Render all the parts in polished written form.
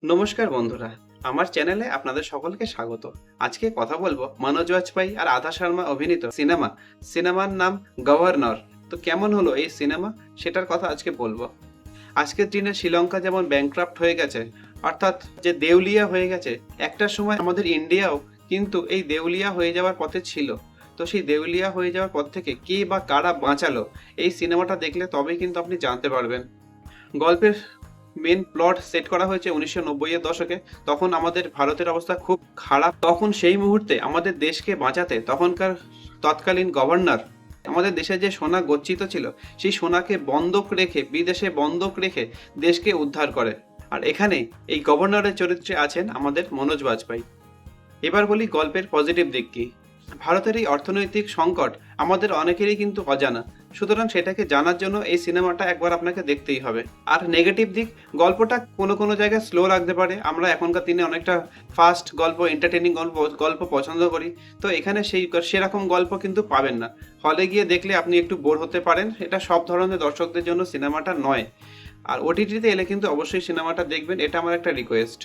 নমস্কার বন্ধুরা, আমার চ্যানেলে আপনাদের সকলকে স্বাগত। আজকে কথা বলবো মনোজ বাজপেয়ী আর আধা শর্মা অভিনীত সিনেমার নাম গভর্নর। তো কেমন হলো এই সিনেমা, সেটার কথা আজকে বলবো। আজকের দিনে শ্রীলঙ্কা যেমন ব্যাংক্রাফ্ট হয়ে গেছে, অর্থাৎ যে দেউলিয়া হয়ে গেছে, একটা সময় আমাদের ইন্ডিয়াও কিন্তু এই দেউলিয়া হয়ে যাওয়ার পথে ছিল। তো সেই দেউলিয়া হয়ে যাওয়ার পর থেকে কে বা কারা বাঁচালো, এই সিনেমাটা দেখলে তবেই কিন্তু আপনি জানতে পারবেন। গল্পের মেন প্লট সেট করা হয়েছে 1990-এর দশকে। তখন আমাদের ভারতের অবস্থা খুব খারাপ। তখন সেই মুহূর্তে আমাদের দেশকে বাঁচাতে তখনকার তৎকালীন গভর্নর আমাদের দেশে যে সোনা গচ্ছিত ছিল, সেই সোনাকে বন্ধক রেখে, বিদেশে বন্ধক রেখে দেশকে উদ্ধার করে। আর এখানে এই গভর্নরের চরিত্রে আছেন আমাদের মনোজ বাজপেয়ী। এবার বলি গল্পের পজিটিভ দিক কি। ভারতের এই অর্থনৈতিক সংকট আমাদের অনেকেরই কিন্তু অজানা, সুতরাং সেটাকে জানার জন্য এই সিনেমাটা একবার আপনাকে দেখতেই হবে। আর নেগেটিভ দিক, গল্পটা কোনো কোনো জায়গায় স্লো লাগতে পারে। আমরা এখনকার দিনে অনেকটা ফাস্ট গল্প, এন্টারটেনিং গল্প পছন্দ করি। তো এখানে সেরকম গল্প কিন্তু পাবেন না। হলে গিয়ে দেখলে আপনি একটু বোর হতে পারেন। এটা সব ধরনের দর্শকদের জন্য সিনেমাটা নয়। আর ওটিটিতে এলে কিন্তু অবশ্যই সিনেমাটা দেখবেন, এটা আমার একটা রিকোয়েস্ট।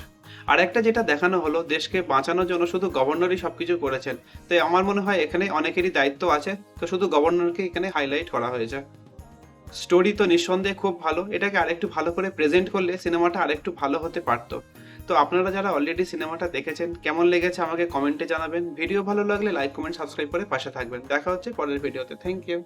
আর একটা যেটা দেখানো হলো, দেশকে বাঁচানোর জন্য শুধু গভর্নরই সবকিছু করেছেন। তাই আমার মনে হয় এখানে অনেকেরই দায়িত্ব আছে, তো শুধু গভর্নরকে এখানে হাইলাইট করা হয়েছে। স্টোরি তো নিঃসন্দেহে খুব ভালো, এটাকে আরেকটু ভালো করে প্রেজেন্ট করলে সিনেমাটা আরেকটু ভালো হতে পারতো। তো আপনারা যারা অলরেডি সিনেমাটা দেখেছেন, কেমন লেগেছে আমাকে কমেন্টে জানাবেন। ভিডিও ভালো লাগলে লাইক, কমেন্ট, সাবস্ক্রাইব করে পাশে থাকবেন। দেখা হচ্ছে পরের ভিডিওতে। Thank you.